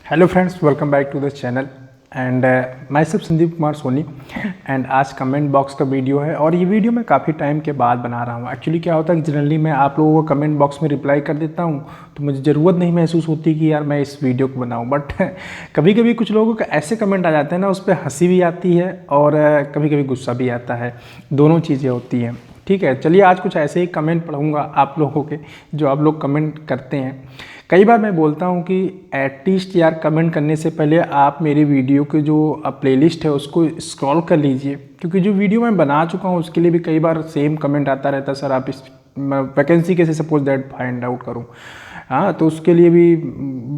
Hello friends, welcome back to the channel and myself Sandeep Kumar Soni. And आज comment box का video है और ये वीडियो मैं काफ़ी टाइम के बाद बना रहा हूँ। एक्चुअली क्या होता है कि जनरली मैं आप लोगों को कमेंट बॉक्स में रिप्लाई कर देता हूँ तो मुझे ज़रूरत नहीं महसूस होती कि यार मैं इस वीडियो को बनाऊँ। बट कभी कभी कुछ लोगों के ऐसे कमेंट आ जाते हैं ना, उस पर हंसी भी आती है और कभी कभी गुस्सा भी आता है, दोनों चीज़ें होती हैं। ठीक है, चलिए आज कुछ ऐसे ही कमेंट पढ़ूंगा आप लोगों के जो आप लोग कमेंट करते हैं। कई बार मैं बोलता हूं कि एटलीस्ट यार कमेंट करने से पहले आप मेरी वीडियो के जो प्लेलिस्ट है उसको स्क्रॉल कर लीजिए, क्योंकि जो वीडियो मैं बना चुका हूं उसके लिए भी कई बार सेम कमेंट आता रहता है, सर आप इस वैकेंसी कैसे सपोज दैट फाइंड आउट करूं। हाँ, तो उसके लिए भी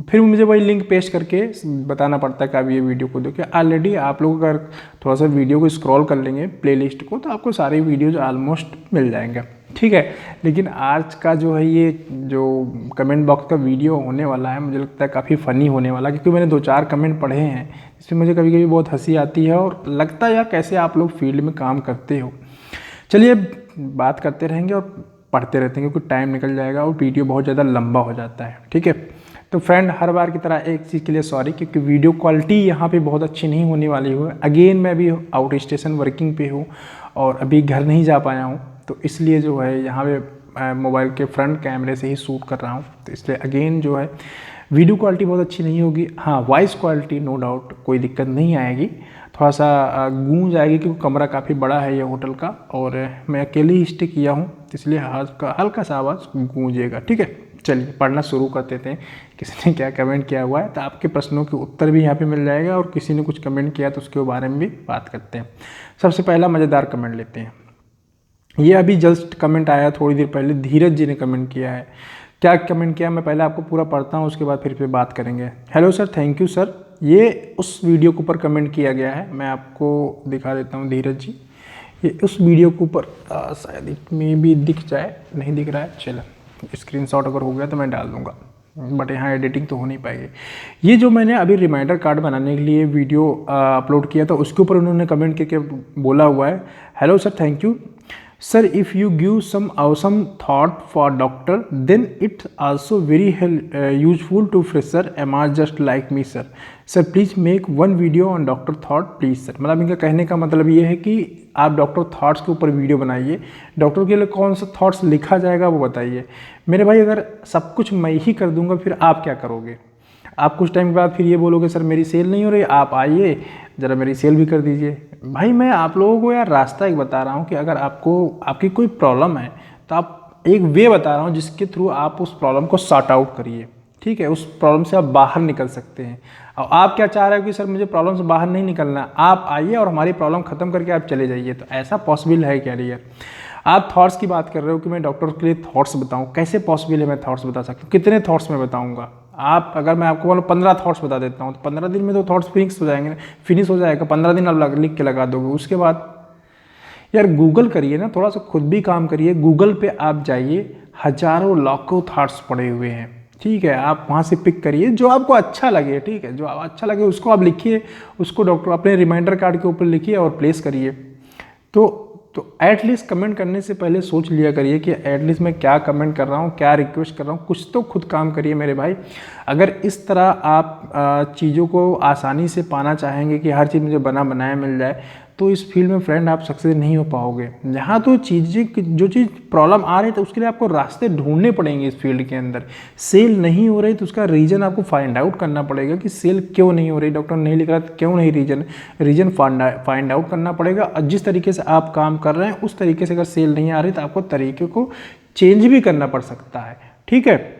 फिर मुझे वही लिंक पेस्ट करके बताना पड़ता है कि आप ये वीडियो को देखिए। ऑलरेडी आप लोग अगर थोड़ा सा वीडियो को स्क्रॉल कर लेंगे प्लेलिस्ट को तो आपको सारे वीडियोज ऑलमोस्ट मिल जाएंगे। ठीक है, लेकिन आज का जो है ये जो कमेंट बॉक्स का वीडियो होने वाला है मुझे लगता है काफ़ी फ़नी होने वाला है, क्योंकि मैंने 2-4 कमेंट पढ़े हैं जिसमें मुझे कभी कभी बहुत हंसी आती है और लगता है यार कैसे आप लोग फील्ड में काम करते हो। चलिए बात करते रहेंगे और पढ़ते रहते हैं क्योंकि टाइम निकल जाएगा और वीडियो बहुत ज़्यादा लंबा हो जाता है। ठीक है, तो फ्रेंड हर बार की तरह एक चीज़ के लिए सॉरी, क्योंकि वीडियो क्वालिटी यहाँ पे बहुत अच्छी नहीं होने वाली है। अगेन मैं भी आउट स्टेशन वर्किंग पे हूँ और अभी घर नहीं जा पाया हूँ, तो इसलिए जो है यहाँ पे मोबाइल के फ्रंट कैमरे से ही शूट कर रहा हूँ। तो इसलिए अगेन जो है वीडियो क्वालिटी बहुत अच्छी नहीं होगी। हाँ, वॉइस क्वालिटी नो डाउट कोई दिक्कत नहीं आएगी, थोड़ा सा गूंज आएगी क्योंकि कमरा काफ़ी बड़ा है ये होटल का और मैं अकेले ही स्टे किया हूँ, तो इसलिए हल्का सा आवाज़ गूंजेगा। ठीक है, चलिए पढ़ना शुरू कर देते हैं। किसी ने क्या कमेंट किया हुआ है तो आपके प्रश्नों के उत्तर भी यहाँ पे मिल जाएगा और किसी ने कुछ कमेंट किया तो उसके बारे में भी बात करते हैं। सबसे पहला मज़ेदार कमेंट लेते हैं। ये अभी जस्ट कमेंट आया थोड़ी देर पहले, धीरज जी ने कमेंट किया है। क्या कमेंट किया मैं पहले आपको पूरा पढ़ता हूँ, उसके बाद फिर बात करेंगे। Hello sir, thank you sir. ये उस वीडियो के ऊपर कमेंट किया गया है, मैं आपको दिखा देता हूँ। धीरज जी, ये उस वीडियो के ऊपर शायद इसमें भी दिख जाए, नहीं दिख रहा है, चलो स्क्रीनशॉट अगर हो गया तो मैं डाल दूँगा, बट यहाँ एडिटिंग तो हो नहीं पाएगी। ये जो मैंने अभी रिमाइंडर कार्ड बनाने के लिए वीडियो अपलोड किया था उसके ऊपर उन्होंने कमेंट करके बोला हुआ है, hello sir, thank you sir, if you give some awesome thought for doctor then it's also very useful to fresher MR just like me sir. Sir please make one video on doctor thought please sir। मतलब इनका कहने का मतलब ये है कि आप doctor thoughts के ऊपर वीडियो बनाइए, डॉक्टर के लिए कौन सा थॉट्स लिखा जाएगा वो बताइए। मेरे भाई अगर सब कुछ मैं ही कर दूंगा फिर आप क्या करोगे? आप कुछ टाइम के बाद फिर ये बोलोगे सर मेरी सेल नहीं हो रही, आप आइए ज़रा मेरी सेल भी कर दीजिए। भाई मैं आप लोगों को यार रास्ता एक बता रहा हूँ कि अगर आपको आपकी कोई प्रॉब्लम है तो आप एक वे बता रहा हूँ जिसके थ्रू आप उस प्रॉब्लम को सॉर्ट आउट करिए। ठीक है, उस प्रॉब्लम से आप बाहर निकल सकते हैं। और आप क्या चाह रहे हो कि सर मुझे प्रॉब्लम से बाहर नहीं निकलना, आप आइए और हमारी प्रॉब्लम खत्म करके आप चले जाइए। तो ऐसा पॉसिबल है क्या यार? आप थॉट्स की बात कर रहे हो कि मैं डॉक्टर के लिए थॉट्स बताऊँ, कैसे पॉसिबल है मैं थॉट्स बता सकता हूँ? कितने थॉट्स मैं बताऊँगा? आप अगर मैं आपको बोलूँ 15 थॉट्स बता देता हूँ तो 15 दिन में तो थॉट्स फिनिश हो जाएगा। 15 दिन आप लिख के लगा दोगे, उसके बाद यार गूगल करिए ना, थोड़ा सा खुद भी काम करिए। गूगल पे आप जाइए, हजारों लाखों थॉट्स पड़े हुए हैं। ठीक है, आप वहाँ से पिक करिए जो आपको अच्छा लगे। ठीक है, जो अच्छा लगे उसको आप लिखिए, उसको डॉक्टर अपने रिमाइंडर कार्ड के ऊपर लिखिए और प्लेस करिए। तो एटलीस्ट कमेंट करने से पहले सोच लिया करिए कि एटलीस्ट मैं क्या कमेंट कर रहा हूँ, क्या रिक्वेस्ट कर रहा हूँ, कुछ तो खुद काम करिए मेरे भाई। अगर इस तरह आप चीज़ों को आसानी से पाना चाहेंगे कि हर चीज़ मुझे बना बनाया मिल जाए तो इस फील्ड में फ्रेंड आप सक्सेस नहीं हो पाओगे। यहाँ तो जो चीज़ प्रॉब्लम आ रही है तो उसके लिए आपको रास्ते ढूंढने पड़ेंगे इस फील्ड के अंदर। सेल नहीं हो रही तो उसका रीज़न आपको फाइंड आउट करना पड़ेगा कि सेल क्यों नहीं हो रही, डॉक्टर नहीं लिख रहा क्यों नहीं, रीज़न फाइंड आउट करना पड़ेगा। और जिस तरीके से आप काम कर रहे हैं उस तरीके से अगर सेल नहीं आ रही तो आपको तरीके को चेंज भी करना पड़ सकता है। ठीक है,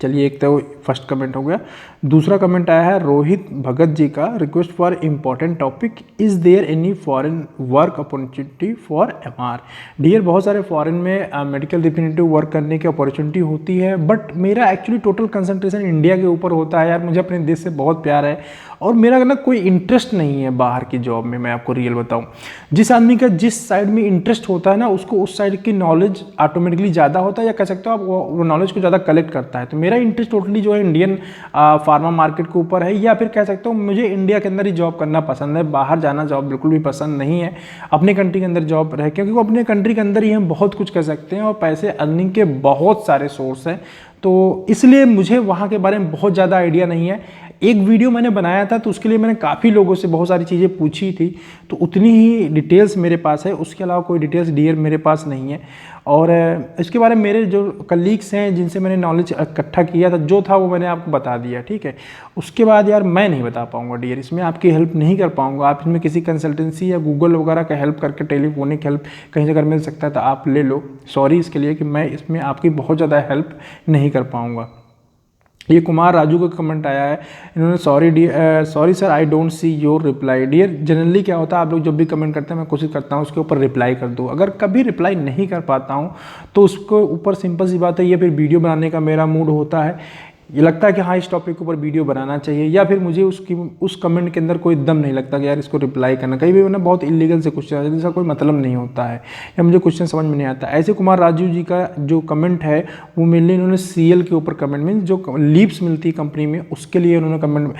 चलिए एक तो फर्स्ट कमेंट हो गया। दूसरा कमेंट आया है रोहित भगत जी का, request for important topic, is there any foreign work opportunity for MR? Dear, बहुत सारे फॉरेन में मेडिकल रिप्रेजेंटेटिव वर्क करने की अपॉर्चुनिटी होती है, बट मेरा एक्चुअली टोटल कंसंट्रेशन इंडिया के ऊपर होता है। यार मुझे अपने देश से बहुत प्यार है और मेरा ना कोई इंटरेस्ट नहीं है बाहर की जॉब में। मैं आपको रियल बताऊँ, जिस आदमी का जिस साइड में इंटरेस्ट होता है ना उसको उस साइड की नॉलेज ऑटोमेटिकली ज़्यादा होता है, या कह सकते हो आप वो नॉलेज को ज़्यादा कलेक्ट करता है। तो मेरा इंटरेस्ट टोटली जो है इंडियन फार्मा मार्केट के ऊपर है, या फिर कह सकते हो मुझे इंडिया के अंदर ही जॉब करना पसंद है। बाहर जाना जॉब बिल्कुल भी पसंद नहीं है। अपने कंट्री के अंदर जॉब रहे, क्योंकि वो अपने कंट्री के अंदर ही हम बहुत कुछ कर सकते हैं और पैसे अर्निंग के बहुत सारे सोर्स हैं। तो इसलिए मुझे वहाँ के बारे में बहुत ज़्यादा आइडिया नहीं है। एक वीडियो मैंने बनाया था तो उसके लिए मैंने काफ़ी लोगों से बहुत सारी चीज़ें पूछी थी, तो उतनी ही डिटेल्स मेरे पास है, उसके अलावा कोई डिटेल्स डियर मेरे पास नहीं है। और इसके बारे में मेरे जो कलीग्स हैं जिनसे मैंने नॉलेज इकट्ठा किया था, जो था वो मैंने आपको बता दिया, ठीक है। उसके बाद यार मैं नहीं बता पाऊंगा डियर, इसमें आपकी हेल्प नहीं कर पाऊंगा। आप इसमें किसी कंसल्टेंसी या गूगल वगैरह का हेल्प करके, टेलीफोनिक हेल्प कहीं से अगर मिल सकता है तो आप ले लो। सॉरी इसके लिए कि मैं इसमें आपकी बहुत ज़्यादा हेल्प नहीं कर पाऊँगा। ये कुमार राजू का कमेंट आया है, इन्होंने sorry sir I don't see your reply. Dear generally क्या होता है, आप लोग जब भी कमेंट करते हैं मैं कोशिश करता हूँ उसके ऊपर रिप्लाई कर दूँ। अगर कभी रिप्लाई नहीं कर पाता हूँ तो उसको ऊपर सिंपल सी बात है, ये फिर वीडियो बनाने का मेरा मूड होता है, ये लगता है कि हाँ इस टॉपिक के ऊपर वीडियो बनाना चाहिए, या फिर मुझे उस कमेंट के अंदर कोई दम नहीं लगता कि यार इसको रिप्लाई करना। कई भी मैंने बहुत इलीगल से क्वेश्चन आता है जिसका कोई मतलब नहीं होता है, या मुझे क्वेश्चन समझ में नहीं आता। ऐसे कुमार राजू जी का जो कमेंट है वो मेनली इन्होंने सीएल के ऊपर कमेंट, मीन जो लीप्स मिलती है कंपनी में उसके लिए उन्होंने कमेंट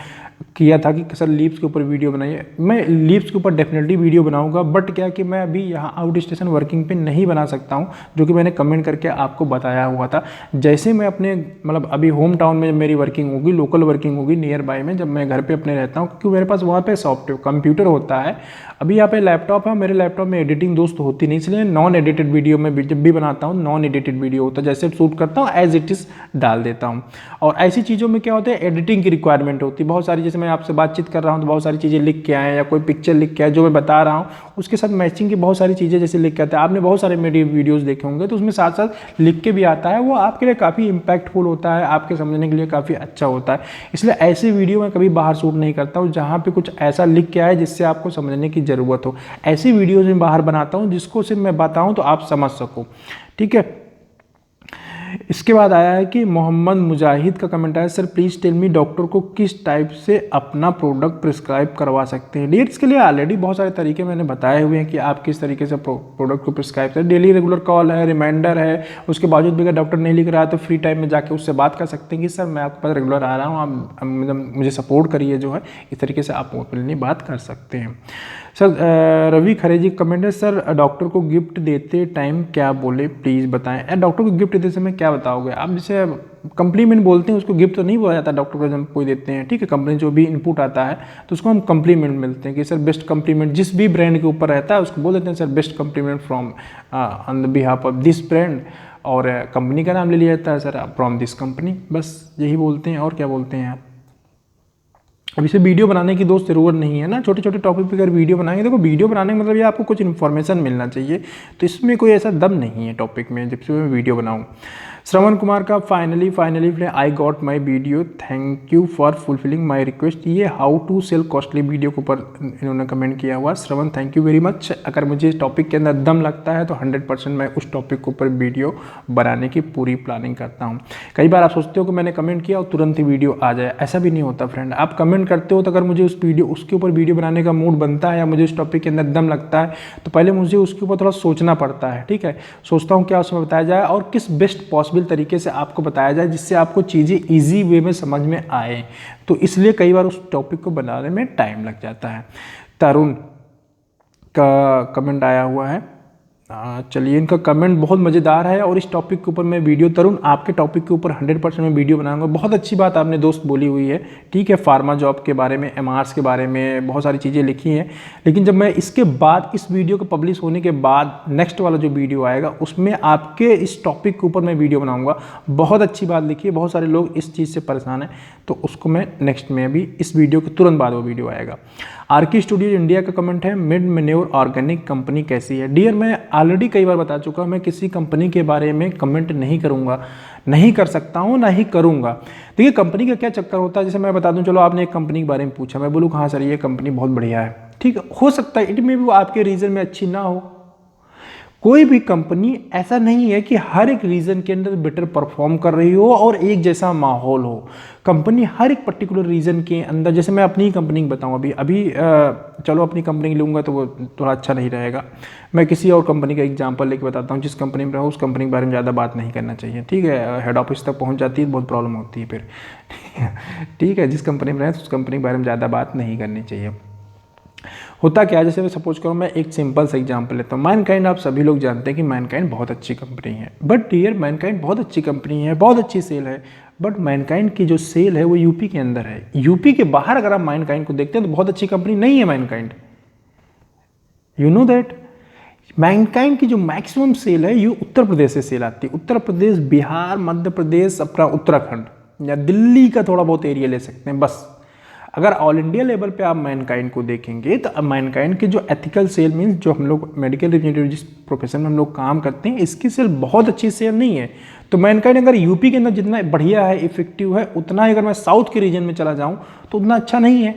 किया था कि सर लीप्स के ऊपर वीडियो बनाइए। मैं लीप्स के ऊपर डेफिनेटली वीडियो बनाऊंगा, बट क्या कि मैं अभी यहाँ आउट स्टेशन वर्किंग पे नहीं बना सकता हूँ, जो कि मैंने कमेंट करके आपको बताया हुआ था। जैसे मैं अपने मतलब अभी होम टाउन में मेरी वर्किंग होगी, लोकल वर्किंग होगी नियर बाय में, जब मैं घर पे अपने रहता हूँ, क्योंकि मेरे पास वहाँ पे सॉफ्टवेयर कंप्यूटर होता है। अभी यहाँ पे लैपटॉप है, मेरे लैपटॉप में एडिटिंग दोस्त होती नहीं, इसलिए नॉन एडिटेड वीडियो में जब भी बनाता हूँ नॉन एडिटेड वीडियो होता है, जैसे शूट करता हूँ एज इट इज़ डाल देता हूँ। और ऐसी चीज़ों में क्या होता है, एडिटिंग की रिक्वायरमेंट होती है बहुत सारी। जैसे मैं आपसे बातचीत कर रहा हूँ तो बहुत सारी चीज़ें लिख के आए, या कोई पिक्चर लिख के आए जो मैं बता रहा हूँ उसके साथ मैचिंग की बहुत सारी चीज़ें जैसे लिख के आते हैं। आपने बहुत सारे मेरे वीडियोज़ देखे होंगे तो उसमें साथ साथ लिख के भी आता है, वो आपके लिए काफ़ी इम्पैक्टफुल होता है, आपके समझने के लिए काफ़ी अच्छा होता है। इसलिए ऐसे वीडियो मैं कभी बाहर शूट नहीं करता हूँ जहाँ पे कुछ ऐसा लिख के आए जिससे आपको समझने की ज़रूरत हो। ऐसी वीडियोज़ मैं बाहर बनाता हूँ जिसको सिर्फ मैं बताऊँ तो आप समझ सको, ठीक है। इसके बाद आया है कि मोहम्मद मुजाहिद का कमेंट आया, sir please tell me doctor को किस टाइप से अपना प्रोडक्ट प्रिस्क्राइब करवा सकते हैं। डियर इसके लिए ऑलरेडी बहुत सारे तरीके मैंने बताए हुए हैं कि आप किस तरीके से प्रोडक्ट को प्रिस्क्राइब करें। डेली रेगुलर कॉल है, रिमाइंडर है, उसके बावजूद भी अगर डॉक्टर नहीं लिख रहा है तो फ्री टाइम में जाके उससे बात कर सकते हैं कि सर मैं आपके पास रेगुलर आ रहा हूँ, आप मुझे सपोर्ट करिए, जो है इस तरीके से आप ओपनली बात कर सकते हैं। सर रवि खरे जी कमेंट है, सर डॉक्टर को गिफ्ट देते टाइम क्या बोले प्लीज़ बताएं। डॉक्टर को गिफ्ट देते समय क्या बताओगे आप, जैसे कंप्लीमेंट बोलते हैं उसको गिफ्ट तो नहीं बोला जाता डॉक्टर को जब कोई देते हैं, ठीक है। कंपनी जो भी इनपुट आता है तो उसको हम कंप्लीमेंट मिलते हैं कि सर बेस्ट कंप्लीमेंट, जिस भी ब्रांड के ऊपर रहता है उसको बोल देते हैं sir best complement from on the behalf of this brand, और कंपनी का नाम ले लिया जाता है सर फ्रॉम दिस कंपनी, बस यही बोलते हैं। और क्या बोलते हैं आप। अब इसे वीडियो बनाने की दोस्त ज़रूरत नहीं है ना, छोटे छोटे टॉपिक पे अगर वीडियो बनाएंगे, देखो वीडियो बनाने का मतलब ये आपको कुछ इन्फॉर्मेशन मिलना चाहिए, तो इसमें कोई ऐसा दम नहीं है टॉपिक में जब से मैं वीडियो बनाऊँ। श्रवण कुमार का finally I got my video, thank you for fulfilling my request. ये how to sell costly video के ऊपर इन्होंने कमेंट किया हुआ। Shravan thank you very much. अगर मुझे इस टॉपिक के अंदर दम लगता है तो 100% मैं उस टॉपिक के ऊपर वीडियो बनाने की पूरी प्लानिंग करता हूँ। कई बार आप सोचते हो कि मैंने कमेंट किया और तुरंत ही वीडियो आ जाए, ऐसा भी नहीं होता फ्रेंड। आप कमेंट करते हो तो अगर मुझे उसके ऊपर वीडियो बनाने का मूड बनता है या मुझे उस टॉपिक के अंदर दम लगता है तो पहले मुझे उसके ऊपर थोड़ा सोचना पड़ता है, ठीक है। सोचता हूँ क्या उसमें बताया जाए और किस बेस्ट पॉसिबल तरीके से आपको बताया जाए जिससे आपको चीज़ें ईजी वे में समझ में आए, तो इसलिए कई बार उस टॉपिक को बनाने में टाइम लग जाता है। तरुण का कमेंट आया हुआ है, चलिए इनका कमेंट बहुत मज़ेदार है और इस टॉपिक के ऊपर मैं वीडियो, तरुण आपके टॉपिक के ऊपर 100% मैं वीडियो बनाऊंगा। बहुत अच्छी बात आपने दोस्त बोली हुई है, ठीक है। फार्मा जॉब के बारे में, एमआरएस के बारे में बहुत सारी चीज़ें लिखी हैं, लेकिन जब मैं इसके बाद इस वीडियो को पब्लिश होने के बाद नेक्स्ट वाला जो वीडियो आएगा उसमें आपके इस टॉपिक के ऊपर मैं वीडियो बनाऊँगा। बहुत अच्छी बात लिखी है, बहुत सारे लोग इस चीज़ से परेशान हैं, तो उसको मैं नेक्स्ट में अभी इस वीडियो के तुरंत बाद वो वीडियो आएगा। आरके स्टूडियो इंडिया का कमेंट है, मिड मेन्योर ऑर्गेनिक कंपनी कैसी है। डियर मैं ऑलरेडी कई बार बता चुका हूँ, मैं किसी कंपनी के बारे में कमेंट नहीं करूँगा, नहीं कर सकता हूँ, ना ही करूँगा। देखिए कंपनी का क्या चक्कर होता है, जैसे मैं बता दूँ, चलो आपने एक कंपनी के बारे में पूछा, मैं बोलूँ हाँ सर ये कंपनी बहुत बढ़िया है, ठीक है। हो सकता है इट में भी वो आपके रीजन में अच्छी ना हो। कोई भी कंपनी ऐसा नहीं है कि हर एक रीजन के अंदर बेटर परफॉर्म कर रही हो और एक जैसा माहौल हो। कंपनी हर एक पर्टिकुलर रीजन के अंदर, जैसे मैं अपनी कंपनी बताऊं, अभी चलो अपनी कंपनी लूँगा तो वो थोड़ा अच्छा नहीं रहेगा। मैं किसी और कंपनी का एग्जांपल लेके बताता हूँ, जिस कंपनी में रहो उस कंपनी के बारे में ज़्यादा बात नहीं करना चाहिए, ठीक है। हेड ऑफिस तक पहुँच जाती है बहुत प्रॉब्लम होती है फिर, ठीक है। जिस कंपनी में रहे उस कंपनी के बारे में ज़्यादा बात नहीं करनी चाहिए। होता क्या है, जैसे मैं सपोज करूँ, मैं एक सिंपल सा एग्जांपल लेता हूँ। मैनकाइंड, आप सभी लोग जानते हैं कि मैनकाइंड बहुत अच्छी कंपनी है, बट डियर मैनकाइंड बहुत अच्छी कंपनी है, बहुत अच्छी सेल है, बट मैनकाइंड की जो सेल है वो यूपी के अंदर है। यूपी के बाहर अगर आप मैनकाइंड को देखते हैं तो बहुत अच्छी कंपनी नहीं है Mankind. You know that Mankind की जो मैक्सिमम सेल है ये उत्तर प्रदेश से सेल आती है। उत्तर प्रदेश, बिहार, मध्य प्रदेश, अपना उत्तराखंड या दिल्ली का थोड़ा बहुत एरिया ले सकते हैं बस। अगर ऑल इंडिया लेवल पे आप मैनकाइंड को देखेंगे तो मैनकाइंड की जो एथिकल सेल मीन्स जो हम लोग मेडिकल रिप्रेजेंटेटिव जिस प्रोफेशन में हम लोग काम करते हैं, इसकी सेल बहुत अच्छी सेल नहीं है। तो मैनकाइंड अगर यूपी के अंदर जितना बढ़िया है, इफेक्टिव है, उतना ही अगर मैं साउथ के रीजन में चला जाऊँ तो उतना अच्छा नहीं है।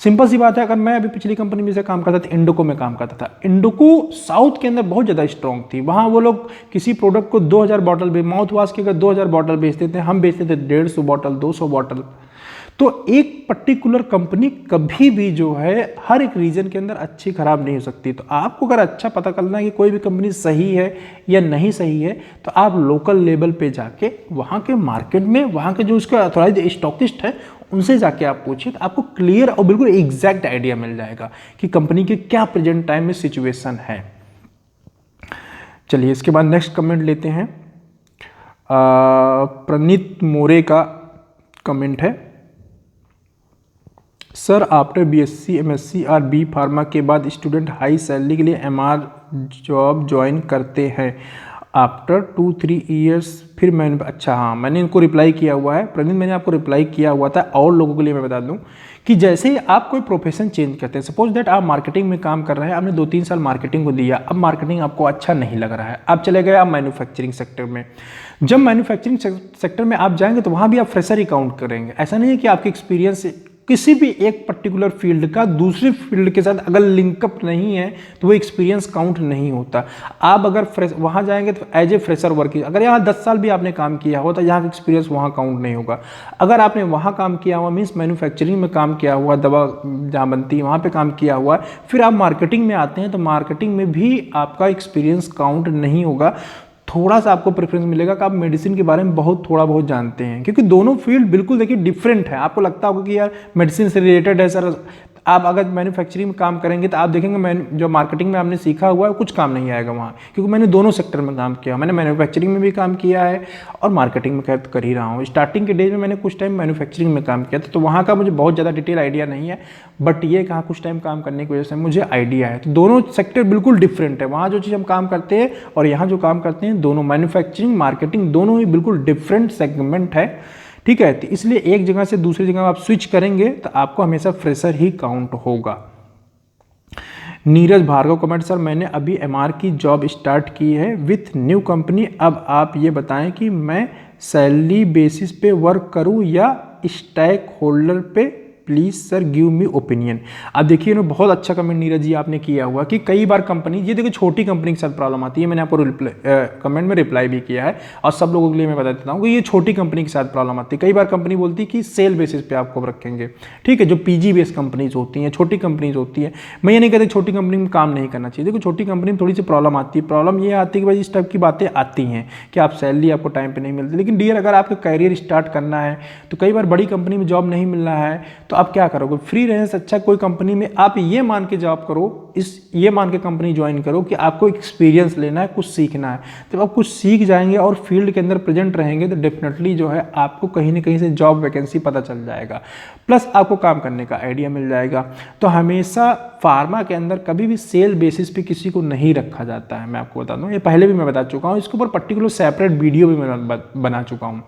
सिंपल सी बात है। अगर मैं अभी पिछली कंपनी में से काम करता था, इंडोको में काम करता था, इंडोको साउथ के अंदर बहुत ज़्यादा स्ट्रॉन्ग थी। वहाँ वो लोग किसी प्रोडक्ट को 2000 बॉटल माउथ वॉश के अगर 2000 बॉटल बेचते थे, हम बेचते थे 150 बॉटल, 200 बॉटल। तो एक पर्टिकुलर कंपनी कभी भी जो है हर एक रीजन के अंदर अच्छी खराब नहीं हो सकती। तो आपको अगर अच्छा पता करना है कि कोई भी कंपनी सही है या नहीं सही है, तो आप लोकल लेवल पे जाके वहाँ के मार्केट में वहाँ के जो उसके अथॉराइज्ड स्टॉकिस्ट है उनसे जाके आप पूछिए, तो आपको क्लियर और बिल्कुल एग्जैक्ट आइडिया मिल जाएगा कि कंपनी के क्या प्रेजेंट टाइम में सिचुएशन है। चलिए इसके बाद नेक्स्ट कमेंट लेते हैं। प्रणीत मोरे का कमेंट है, सर आफ्टर बीएससी एमएससी और बी फार्मा के बाद स्टूडेंट हाई सैलरी के लिए एमआर जॉब ज्वाइन करते हैं आफ्टर 2-3 ईयर्स, फिर मैंने, अच्छा हाँ, मैंने इनको रिप्लाई किया हुआ है प्रणीत, मैंने आपको रिप्लाई किया हुआ था। और लोगों के लिए मैं बता दूं कि जैसे ही आप कोई प्रोफेशन चेंज करते हैं, सपोज दैट आप मार्केटिंग में काम कर रहे हैं, आपने 2-3 साल मार्केटिंग को दिया, अब मार्केटिंग आपको अच्छा नहीं लग रहा है, आप चले गए आप मैन्युफैक्चरिंग सेक्टर में। जब मैन्युफैक्चरिंग सेक्टर में आप जाएंगे तो वहाँ भी आप फ्रेशर ही काउंट करेंगे। ऐसा नहीं है कि आपके एक्सपीरियंस किसी भी एक पर्टिकुलर फील्ड का दूसरी फील्ड के साथ अगर लिंकअप नहीं है तो वो एक्सपीरियंस काउंट नहीं होता। आप अगर वहाँ जाएंगे तो एज ए फ्रेशर वर्क, अगर यहाँ 10 साल भी आपने काम किया हो तो यहाँ का एक्सपीरियंस वहाँ काउंट नहीं होगा। अगर आपने वहाँ काम किया हुआ मीन्स मैन्युफैक्चरिंग में काम किया हुआ, दवा जहाँ बनती है वहाँ पे काम किया हुआ, फिर आप मार्केटिंग में आते हैं तो मार्केटिंग में भी आपका एक्सपीरियंस काउंट नहीं होगा। थोड़ा सा आपको प्रेफरेंस मिलेगा कि आप मेडिसिन के बारे में बहुत थोड़ा बहुत जानते हैं, क्योंकि दोनों फील्ड बिल्कुल देखिए डिफरेंट है। आपको लगता होगा कि यार मेडिसिन से रिलेटेड है सर, आप अगर मैन्युफैक्चरिंग में काम करेंगे तो आप देखेंगे मैं जो मार्केटिंग में आपने सीखा हुआ है कुछ काम नहीं आएगा वहाँ, क्योंकि मैंने दोनों सेक्टर में काम किया। मैंने मैन्युफैक्चरिंग में भी काम किया है और मार्केटिंग में खैर कर ही रहा हूँ। स्टार्टिंग के डेज में मैंने कुछ टाइम मैन्युफैक्चरिंग में काम किया था, तो वहाँ का मुझे बहुत ज़्यादा डिटेल आइडिया नहीं है, बट ये कहाँ कुछ टाइम काम करने की वजह से मुझे आइडिया है। तो दोनों सेक्टर बिल्कुल डिफरेंट है। वहाँ जो चीज़ हम काम करते हैं और यहाँ जो काम करते हैं, दोनों मैन्युफैक्चरिंग मार्केटिंग दोनों ही बिल्कुल डिफरेंट सेगमेंट है, ठीक है। तो इसलिए एक जगह से दूसरी जगह आप स्विच करेंगे तो आपको हमेशा फ्रेशर ही काउंट होगा। नीरज भार्गव कमेंट, सर मैंने अभी एमआर की जॉब स्टार्ट की है विथ न्यू कंपनी। अब आप ये बताएं कि मैं सैलरी बेसिस पे वर्क करूं या स्टैक होल्डर पे, please sir give me opinion. अब देखिए ना, बहुत अच्छा कमेंट नीरज जी आपने किया हुआ कि कई बार कंपनी, ये देखिए छोटी कंपनी के साथ प्रॉब्लम आती है। मैंने आपको कमेंट में रिप्लाई भी किया है और सब लोगों के लिए मैं बता देता हूँ कि ये छोटी कंपनी के साथ प्रॉब्लम आती है। कई बार कंपनी बोलती है कि सेल बेसिस पे आपको रखेंगे, ठीक है, जो पीजी बेस्ड कंपनीज होती हैं, छोटी कंपनीज होती है। मैं ये नहीं कहता छोटी कंपनी में काम नहीं करना चाहिए। देखो छोटी कंपनी में थोड़ी सी प्रॉब्लम आती है। प्रॉब्लम ये आती है कि भाई इस टाइप की बातें आती हैं कि आप सैलरी आपको टाइम पर नहीं मिलती। लेकिन डियर, अगर आपको कैरियर स्टार्ट करना है तो कई बार बड़ी कंपनी में जॉब नहीं मिल रहा है तो आप क्या करोगे? फ्री रहने से अच्छा कोई कंपनी में आप ये मान के जॉब करो, ये मान के कंपनी ज्वाइन करो कि आपको एक्सपीरियंस लेना है, कुछ सीखना है। जब आप कुछ सीख जाएंगे और फील्ड के अंदर प्रेजेंट रहेंगे तो डेफिनेटली जो है आपको कहीं ना कहीं से जॉब वैकेंसी पता चल जाएगा, प्लस आपको काम करने का आइडिया मिल जाएगा। तो हमेशा फार्मा के अंदर कभी भी सेल बेसिस पे किसी को नहीं रखा जाता है। मैं आपको बता दूं, ये पहले भी मैं बता चुका हूँ, इसके ऊपर पर्टिकुलर सेपरेट वीडियो भी मैं बना चुका हूँ।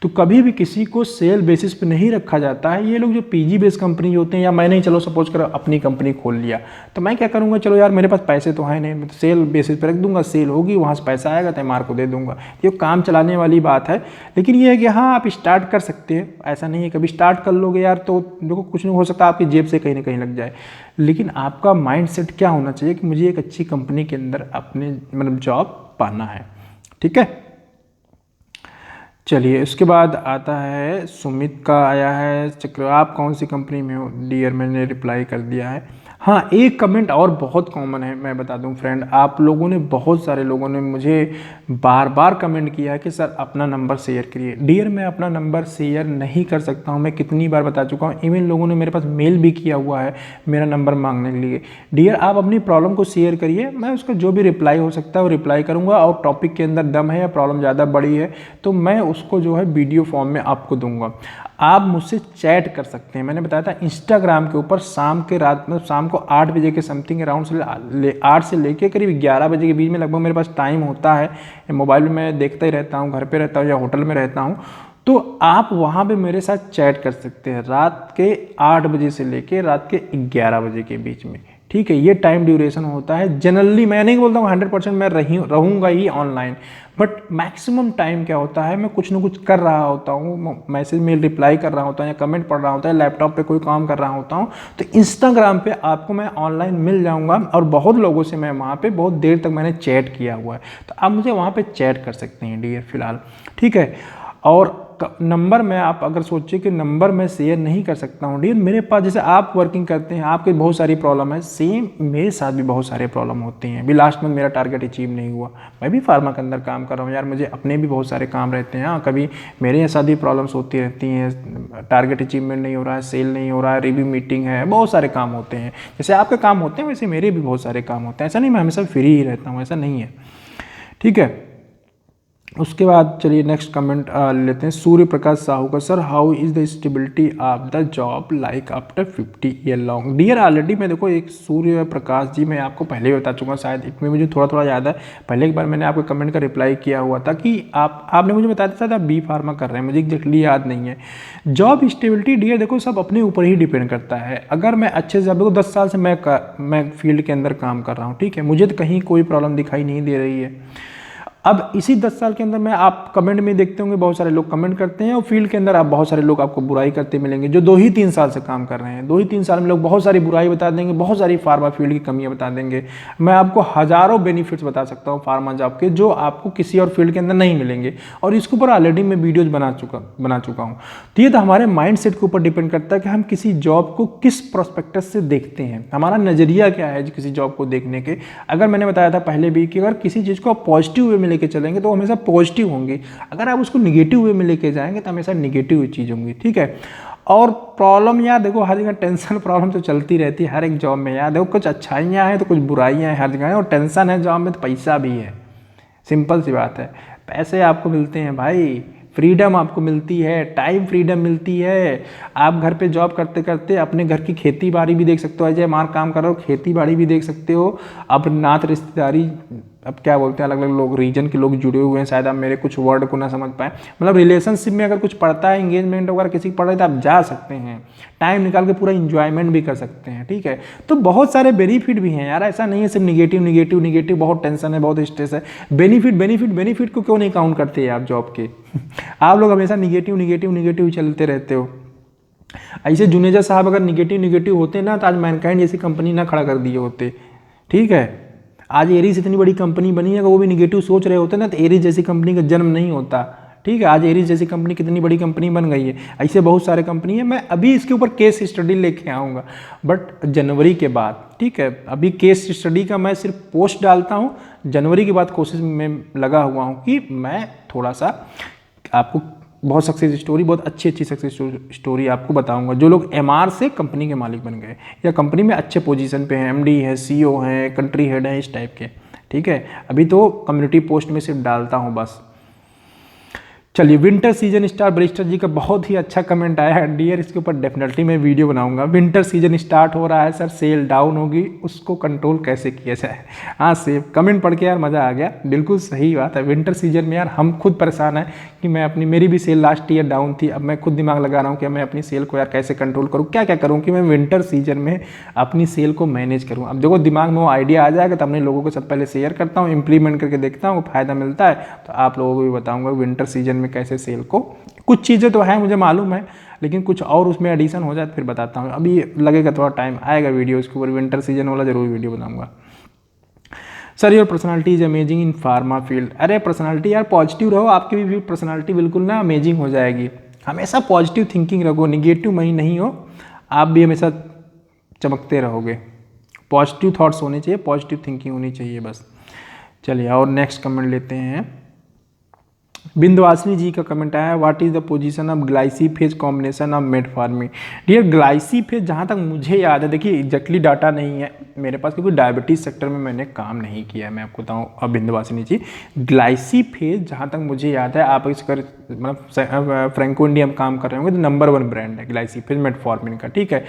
तो कभी भी किसी को सेल बेसिस पे नहीं रखा जाता है। ये लोग जो पीजी बेस्ड कंपनी होते हैं, या मैंने ही चलो सपोज कर अपनी कंपनी खोल लिया, तो मैं क्या करूँगा, चलो यार मेरे पास पैसे तो हैं नहीं, मैं तो सेल बेसिस पे रख दूंगा, सेल होगी वहाँ से पैसा आएगा तो एमआर को दे दूंगा। ये काम चलाने वाली बात है। लेकिन ये है कि हाँ, आप स्टार्ट कर सकते हैं, ऐसा नहीं है। कभी स्टार्ट कर लोगे यार तो देखो कुछ नहीं हो सकता, आपकी जेब से कहीं ना कहीं लग जाए। लेकिन आपका माइंड सेट क्या होना चाहिए कि मुझे एक अच्छी कंपनी के अंदर अपने मतलब जॉब पाना है, ठीक है। चलिए इसके बाद आता है सुमित का आया है चक्र, आप कौन सी कंपनी में हो? डियर, मैंने रिप्लाई कर दिया है। हाँ, एक कमेंट और बहुत कॉमन है, मैं बता दूं फ्रेंड, आप लोगों ने, बहुत सारे लोगों ने मुझे बार बार कमेंट किया है कि सर अपना नंबर शेयर करिए। डियर, मैं अपना नंबर शेयर नहीं कर सकता हूं, मैं कितनी बार बता चुका हूं, इवन लोगों ने मेरे पास मेल भी किया हुआ है मेरा नंबर मांगने के लिए। डियर, आप अपनी प्रॉब्लम को शेयर करिए, मैं उसका जो भी रिप्लाई हो सकता है वो रिप्लाई करूँगा, और टॉपिक के अंदर दम है या प्रॉब्लम ज़्यादा बड़ी है तो मैं उसको जो है वीडियो फॉर्म में आपको दूंगा। आप मुझसे चैट कर सकते हैं, मैंने बताया था इंस्टाग्राम के ऊपर शाम के रात में, शाम को 8 बजे के समथिंग अराउंड से 8 से लेके करीब 11 बजे के बीच में लगभग मेरे पास टाइम होता है। मोबाइल में मैं देखता ही रहता हूँ, घर पे रहता हूँ या होटल में रहता हूँ, तो आप वहाँ पे मेरे साथ चैट कर सकते हैं रात के 8 बजे से लेके रात के 11 बजे के बीच में। ठीक है, ये टाइम ड्यूरेशन होता है। जनरली मैं नहीं बोलता हूँ 100% मैं रहूँगा ही ऑनलाइन, बट मैक्सिमम टाइम क्या होता है, मैं कुछ ना कुछ कर रहा होता हूँ, मैसेज मेल रिप्लाई कर रहा होता हूँ या कमेंट पढ़ रहा होता है, लैपटॉप पे कोई काम कर रहा होता हूँ, तो इंस्टाग्राम पे आपको मैं ऑनलाइन मिल जाऊँगा। और बहुत लोगों से मैं वहाँ पे बहुत देर तक मैंने चैट किया हुआ है, तो आप मुझे वहाँ पे चैट कर सकते हैं डियर फिलहाल। ठीक है, और नंबर में आप अगर सोचिए कि नंबर मैं शेयर नहीं कर सकता हूँ डियर, मेरे पास जैसे आप वर्किंग करते हैं, आपके बहुत सारी प्रॉब्लम है, सेम मेरे साथ भी बहुत सारे प्रॉब्लम होती हैं। अभी लास्ट में मेरा टारगेट अचीव नहीं हुआ, मैं भी फार्मा के अंदर काम कर रहा हूँ यार, मुझे अपने भी बहुत सारे काम रहते हैं। हाँ, कभी मेरे साथ भी प्रॉब्लम्स होती रहती हैं, टारगेट अचीवमेंट नहीं हो रहा है, सेल नहीं हो रहा है, रिव्यू मीटिंग है, बहुत सारे काम होते हैं। जैसे आपके काम होते हैं वैसे मेरे भी बहुत सारे काम होते हैं, ऐसा नहीं मैं हमेशा फ्री ही रहता हूँ, ऐसा नहीं है। ठीक है, उसके बाद चलिए नेक्स्ट कमेंट लेते हैं सूर्य प्रकाश साहू का। Sir how is the stability of the job like after 50 year long. Dear, already मैं देखो एक सूर्य प्रकाश जी मैं आपको पहले ही बता चुका, शायद इसमें मुझे थोड़ा थोड़ा याद है, पहले एक बार मैंने आपके कमेंट का रिप्लाई किया हुआ था कि आपने मुझे बताया था शायद आप बी फार्मा कर रहे हैं, मुझे एग्जैक्टली याद नहीं है। जॉब स्टेबिलिटी डियर देखो सब अपने ऊपर ही डिपेंड करता है। अगर मैं अच्छे से, देखो 10 साल से मैं फील्ड के अंदर काम कर रहा हूँ, ठीक है, मुझे तो कहीं कोई प्रॉब्लम दिखाई नहीं दे रही है। अब इसी 10 साल के अंदर में आप कमेंट में देखते होंगे बहुत सारे लोग कमेंट करते हैं, और फील्ड के अंदर आप बहुत सारे लोग आपको बुराई करते मिलेंगे जो 2 ही 3 साल से काम कर रहे हैं। 2 ही 3 साल में लोग बहुत सारी बुराई बता देंगे, बहुत सारी फार्मा फील्ड की कमियां बता देंगे। मैं आपको हज़ारों बेनिफिट्स बता सकता हूँ फार्मा जॉब के, जो आपको किसी और फील्ड के अंदर नहीं मिलेंगे, और इसके ऊपर ऑलरेडी मैं वीडियोज बना चुका हूँ। तो ये तो हमारे माइंड सेट के ऊपर डिपेंड करता है कि हम किसी जॉब को किस प्रोस्पेक्टस से देखते हैं, हमारा नज़रिया क्या है किसी जॉब को देखने के। अगर मैंने बताया था पहले भी कि अगर किसी चीज़ को आप पॉजिटिव वे में लेके चलेंगे तो हमेशा पॉजिटिव होंगी, अगर आप उसको निगेटिव वे में लेके जाएंगे तो हमेशा निगेटिव चीज़ होंगी। ठीक है, और प्रॉब्लम यार देखो हर जगह टेंशन प्रॉब्लम तो चलती रहती है हर एक जॉब में यार। देखो कुछ अच्छाइयाँ हैं तो कुछ बुराइयाँ हैं हर जगह, और टेंशन है जॉब में तो पैसा भी है, सिंपल सी बात है। पैसे आपको मिलते हैं भाई, फ्रीडम आपको मिलती है, टाइम फ्रीडम मिलती है। आप घर पे जॉब करते करते अपने घर की खेती बाड़ी भी देख सकते हो, अजय मार काम कर रहे हो खेती बाड़ी भी देख सकते हो, अब नात रिश्तेदारी, अब क्या बोलते हैं, अलग अलग लोग, रीजन के लोग जुड़े हुए हैं, शायद आप मेरे कुछ वर्ड को ना समझ पाए, मतलब रिलेशनशिप में अगर कुछ पड़ता है, एंगेजमेंट वगैरह किसी की पड़ रही है तो आप जा सकते हैं, टाइम निकाल के पूरा इंजॉयमेंट भी कर सकते हैं। ठीक है, तो बहुत सारे बेनिफिट भी हैं यार, ऐसा नहीं है सिर्फ निगेटिव निगेटिव निगेटिव, बहुत टेंशन है, बहुत स्ट्रेस है। बेनिफिट बेनिफिट बेनिफिट को क्यों नहीं काउंट करते आप जॉब के आप लोग हमेशा निगेटिव निगेटिव निगेटिव चलते रहते हो। ऐसे जुनेजा साहब अगर निगेटिव निगेटिव होते ना तो आज मैनकाइंड जैसी कंपनी ना खड़ा कर दिए होते। ठीक है, आज एरीज इतनी बड़ी कंपनी बनी है, अगर वो भी निगेटिव सोच रहे होते ना तो एरीज जैसी कंपनी का जन्म नहीं होता। ठीक है, आज एरीज जैसी कंपनी कितनी बड़ी कंपनी बन गई है, ऐसे बहुत सारे कंपनी है। मैं अभी इसके ऊपर केस स्टडी लेके आऊँगा बट जनवरी के बाद। ठीक है, अभी केस स्टडी का मैं सिर्फ पोस्ट डालता हूँ, जनवरी के बाद कोशिश में लगा हुआ हूँ कि मैं थोड़ा सा आपको बहुत सक्सेस स्टोरी, बहुत अच्छी अच्छी सक्सेस स्टोरी आपको बताऊंगा, जो लोग एमआर से कंपनी के मालिक बन गए या कंपनी में अच्छे पोजीशन पे हैं, एमडी है, सीईओ हैं, कंट्री हेड हैं, इस टाइप के। ठीक है, अभी तो कम्युनिटी पोस्ट में सिर्फ डालता हूँ बस। चलिए, विंटर सीजन स्टार्ट, बरिस्टर जी का बहुत ही अच्छा कमेंट आया है डियर, इसके ऊपर डेफिनेटली मैं वीडियो बनाऊंगा। विंटर सीजन स्टार्ट हो रहा है सर, सेल डाउन होगी, उसको कंट्रोल कैसे किया जाए। हाँ, सेव कमेंट पढ़ के यार मज़ा आ गया, बिल्कुल सही बात है। विंटर सीजन में यार हम खुद परेशान हैं कि मेरी भी सेल लास्ट ईयर डाउन थी, अब मैं खुद दिमाग लगा रहा हूँ कि मैं अपनी सेल को यार कैसे कंट्रोल करूँ, क्या क्या करूँ कि मैं विंटर सीजन में अपनी सेल को मैनेज करूँ। अब देखो दिमाग में वो आइडिया आ जाएगा तो अपने लोगों के साथ पहले शेयर करता हूँ, इंप्लीमेंट करके देखता हूँ, फ़ायदा मिलता है तो आप लोगों को भी बताऊँगा विंटर सीजन में कैसे सेल को। कुछ चीज़ें तो हैं मुझे मालूम है, लेकिन कुछ और उसमें एडिशन हो जाए तो फिर बताता हूँ। अभी लगेगा थोड़ा टाइम, आएगा वीडियो इसके ऊपर, विंटर सीजन वाला जरूर वीडियो बनाऊंगा। Sir your personality is amazing in pharma field. अरे पर्सनालिटी यार पॉजिटिव रहो, आपकी भी पर्सनालिटी बिल्कुल ना अमेजिंग हो जाएगी। हमेशा पॉजिटिव थिंकिंग रखो, निगेटिव में ही नहीं हो, आप भी हमेशा चमकते रहोगे। पॉजिटिव थॉट्स होने चाहिए, पॉजिटिव थिंकिंग होनी चाहिए बस। चलिए और नेक्स्ट कमेंट लेते हैं। बिंदवासिनी जी का कमेंट आया, what is the position of Glyciphage combination of metformin. Dear Glyciphage जहाँ तक मुझे याद है, देखिए एग्जैक्टली डाटा नहीं है मेरे पास क्योंकि डायबिटीज़ सेक्टर में मैंने काम नहीं किया है, मैं आपको बताऊँ। अब बिंदवासिनी जी ग्लाइसीफेज जहाँ तक मुझे याद है, आप इस कर मतलब फ्रैंको इंडिया में काम कर रहे होंगे तो नंबर 1 ब्रांड है ग्लाइसीफेज मेटफॉर्मिन का, ठीक है।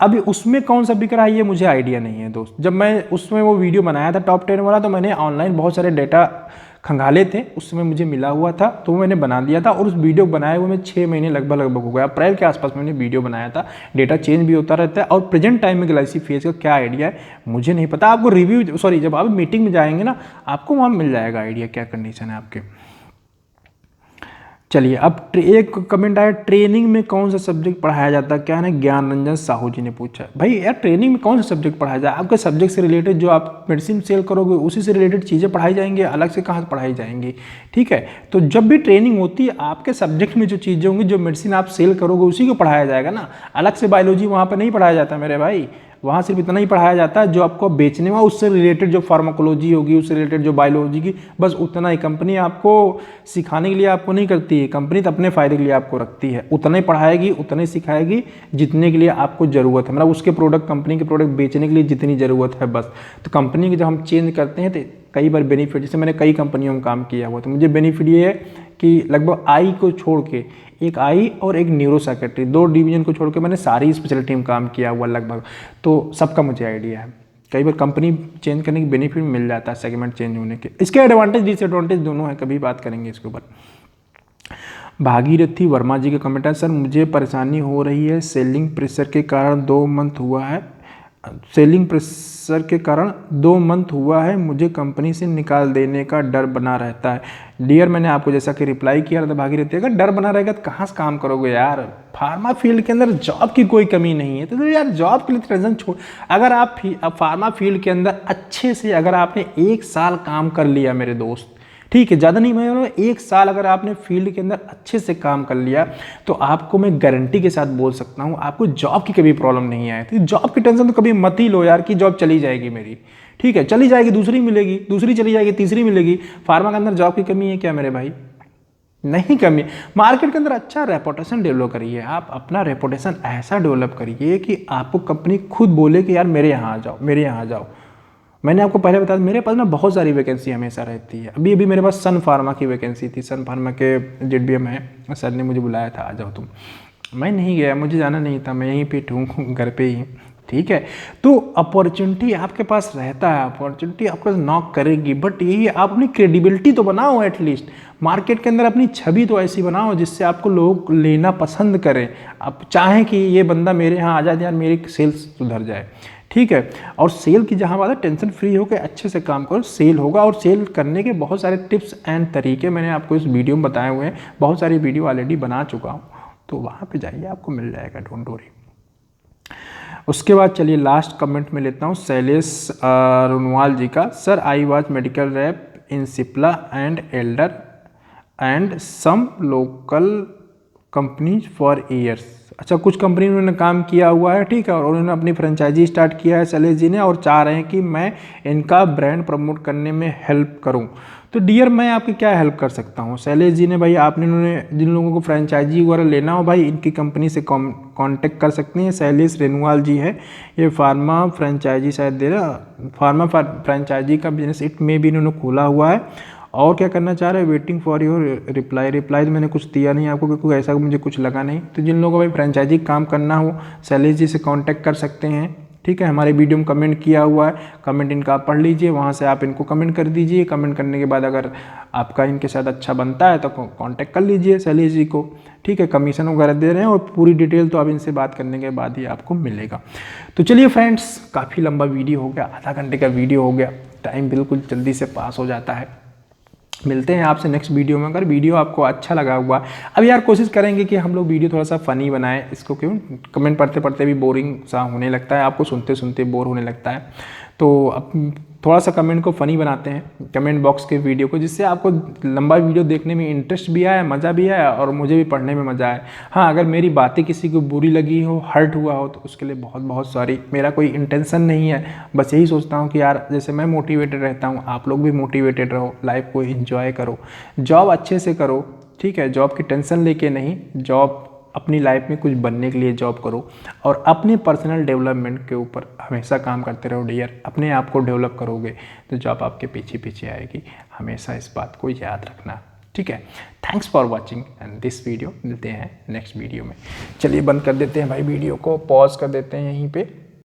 अभी उसमें कौन सा बिक रहा है ये मुझे आइडिया नहीं है दोस्त। जब मैं उसमें वो वीडियो बनाया था टॉप 10 वाला, तो मैंने ऑनलाइन बहुत सारे डेटा खंगाले थे, उस समय मुझे मिला हुआ था तो मैंने बना दिया था। और उस वीडियो बनाए हुए में 6 महीने लगभग हो गया, अप्रैल के आसपास मैंने वीडियो बनाया था। डेटा चेंज भी होता रहता है। और प्रेजेंट टाइम में ग्लाइसीफेज का क्या आइडिया है मुझे नहीं पता, आपको रिव्यू सॉरी जब आप मीटिंग में जाएंगे ना आपको वहाँ मिल जाएगा आइडिया क्या कंडीशन है आपके। चलिए अब एक कमेंट आया, ट्रेनिंग में कौन सा सब्जेक्ट पढ़ाया जाता है, क्या है ज्ञान रंजन साहू जी ने पूछा। भाई यार ट्रेनिंग में कौन सा सब्जेक्ट पढ़ाया जाए, आपके सब्जेक्ट से रिलेटेड जो आप मेडिसिन सेल करोगे उसी से रिलेटेड चीज़ें पढ़ाई जाएंगी, अलग से कहाँ पढ़ाई जाएंगी, ठीक है। तो जब भी ट्रेनिंग होती है आपके सब्जेक्ट में जो चीज़ें होंगी, जो मेडिसिन आप सेल करोगे उसी को पढ़ाया जाएगा ना, अलग से बायोलॉजी वहाँ पर नहीं पढ़ाया जाता मेरे भाई। वहाँ सिर्फ इतना ही पढ़ाया जाता है जो आपको बेचने में उससे रिलेटेड जो फार्माकोलॉजी होगी, उससे रिलेटेड जो बायोलॉजी की, बस उतना ही। कंपनी आपको सिखाने के लिए आपको नहीं करती है, कंपनी तो अपने फ़ायदे के लिए आपको रखती है। उतना ही पढ़ाएगी, उतना ही सिखाएगी जितने के लिए आपको ज़रूरत है, मतलब उसके प्रोडक्ट कंपनी के प्रोडक्ट बेचने के लिए जितनी ज़रूरत है बस। तो कंपनी के जब हम चेंज करते हैं तो कई बार बेनिफिट, जैसे मैंने कई कंपनियों में काम किया हुआ तो मुझे बेनिफिट ये है कि लगभग आई को छोड़ के, एक आई और एक न्यूरो साइकेट्री, 2 डिवीजन को छोड़ के मैंने सारी स्पेशलिटी में काम किया हुआ लगभग, तो सबका मुझे आइडिया है। कई बार कंपनी चेंज करने की बेनिफिट मिल जाता है सेगमेंट चेंज होने के। इसके एडवांटेज डिसएडवांटेज दोनों है, कभी बात करेंगे इसके ऊपर। भागीरथी वर्मा जी का कमेंट है, सर मुझे परेशानी हो रही है सेलिंग प्रेशर के कारण 2 मंथ हुआ है, सेलिंग प्रेशर के कारण 2 मंथ हुआ है, मुझे कंपनी से निकाल देने का डर बना रहता है। डियर मैंने आपको जैसा कि रिप्लाई किया था भागीरथी, अगर डर बना रहेगा तो कहाँ से काम करोगे यार। फार्मा फील्ड के अंदर जॉब की कोई कमी नहीं है, तो यार जॉब के लिए टेंशन छोड़। अगर आप फार्मा फील्ड के अंदर अच्छे से अगर आपने 1 साल काम कर लिया मेरे दोस्त, ठीक है, ज़्यादा नहीं, मैं 1 साल अगर आपने फील्ड के अंदर अच्छे से काम कर लिया तो आपको मैं गारंटी के साथ बोल सकता हूँ आपको जॉब की कभी प्रॉब्लम नहीं आए। तो जॉब की टेंशन तो कभी मत ही लो यार कि जॉब चली जाएगी मेरी, ठीक है, चली जाएगी, दूसरी मिलेगी, दूसरी चली जाएगी, तीसरी मिलेगी। फार्मा के अंदर जॉब की कमी है क्या मेरे भाई? नहीं कमी। मार्केट के अंदर अच्छा रेपुटेशन डेवलप करिए, आप अपना रेपुटेशन ऐसा डेवलप करिए कि आपको कंपनी खुद बोले कि यार मेरे यहाँ आ जाओ, मेरे यहाँ आ जाओ। मैंने आपको पहले बताया मेरे पास ना बहुत सारी वैकेंसी हमेशा रहती है। अभी मेरे पास सन फार्मा की वैकेंसी थी, सन फार्मा के जेडबीएम है, सर ने मुझे बुलाया था आ जाओ तुम, मैं नहीं गया, मुझे जाना नहीं था, मैं यहीं पे हूँ घर पे ही, ठीक है। तो अपॉर्चुनिटी आपके पास रहता है, अपॉर्चुनिटी आपको नॉक करेगी, बट यही आप अपनी क्रेडिबिलिटी तो बनाओ एटलीस्ट मार्केट के अंदर, अपनी छवि तो ऐसी बनाओ जिससे आपको लोग लेना पसंद करें, आप चाहें कि ये बंदा मेरे यहाँ आ जाए यार, मेरी सेल्स सुधर जाए, ठीक है। और सेल की जहाँ बात है, टेंशन फ्री होकर अच्छे से काम करो, सेल होगा। और सेल करने के बहुत सारे टिप्स एंड तरीके मैंने आपको इस वीडियो में बताए हुए हैं, बहुत सारी वीडियो ऑलरेडी बना चुका हूँ, तो वहाँ पे जाइए आपको मिल जाएगा, डोंट वरी। उसके बाद चलिए लास्ट कमेंट में लेता हूँ शैलेश रुनवाल जी का, sir I was medical rep in Cipla and Elder and some local companies for years. अच्छा, कुछ कंपनी उन्होंने काम किया हुआ है, ठीक है, और उन्होंने अपनी फ्रेंचाइजी स्टार्ट किया है शैलेश जी ने, और चाह रहे हैं कि मैं इनका ब्रांड प्रमोट करने में हेल्प करूं। तो डियर मैं आपकी क्या हेल्प कर सकता हूं शैलेश जी ने, भाई आपने उन्होंने जिन लोगों को फ्रेंचाइजी वगैरह लेना हो भाई इनकी कंपनी से कांटेक्ट कर सकते हैं। शैलेश रेनुवाल जी है, ये फार्मा फ्रेंचाइजी शायद दे रहा, फार्मा फ्रेंचाइजी का बिजनेस इट में भी इन्होंने खोला हुआ है। और क्या करना चाह रहे हैं, वेटिंग फॉर योर रिप्लाई तो मैंने कुछ दिया नहीं आपको क्योंकि ऐसा मुझे कुछ लगा नहीं। तो जिन लोगों को भाई फ्रेंचाइजी काम करना हो शैलेश जी से कांटेक्ट कर सकते हैं, ठीक है। हमारे वीडियो में कमेंट किया हुआ है, कमेंट इनका आप पढ़ लीजिए, वहाँ से आप इनको कमेंट कर दीजिए। कमेंट करने के बाद अगर आपका इनके साथ अच्छा बनता है तो कांटेक्ट कर लीजिए शैलेश जी को, ठीक है। कमीशन वगैरह दे रहे हैं और पूरी डिटेल तो आप इनसे बात करने के बाद ही आपको मिलेगा। तो चलिए फ्रेंड्स, काफ़ी लंबा वीडियो हो गया, आधा घंटे का वीडियो हो गया, टाइम बिल्कुल जल्दी से पास हो जाता है। मिलते हैं आपसे नेक्स्ट वीडियो में। अगर वीडियो आपको अच्छा लगा हुआ, अब यार कोशिश करेंगे कि हम लोग वीडियो थोड़ा सा फ़नी बनाएं, इसको क्यों कमेंट पढ़ते पढ़ते भी बोरिंग सा होने लगता है, आपको सुनते सुनते बोर होने लगता है। तो अब थोड़ा सा कमेंट को फ़नी बनाते हैं, कमेंट बॉक्स के वीडियो को, जिससे आपको लंबा वीडियो देखने में इंटरेस्ट भी आया, मज़ा भी आया और मुझे भी पढ़ने में मज़ा आया। हाँ, अगर मेरी बातें किसी को बुरी लगी हो, हर्ट हुआ हो, तो उसके लिए बहुत बहुत सॉरी। मेरा कोई इंटेंशन नहीं है, बस यही सोचता हूँ कि यार जैसे मैं मोटिवेटेड रहता हूँ, आप लोग भी मोटिवेटेड रहो, लाइफ को एंजॉय करो, जॉब अच्छे से करो, ठीक है, जॉब की टेंशन लेके नहीं, जॉब अपनी लाइफ में कुछ बनने के लिए जॉब करो और अपने पर्सनल डेवलपमेंट के ऊपर हमेशा काम करते रहो डियर। अपने आप को डेवलप करोगे तो जॉब आपके पीछे पीछे आएगी, हमेशा इस बात को याद रखना, ठीक है। Thanks for watching and this video. मिलते हैं नेक्स्ट वीडियो में। चलिए बंद कर देते हैं भाई, वीडियो को पॉज कर देते हैं यहीं पे।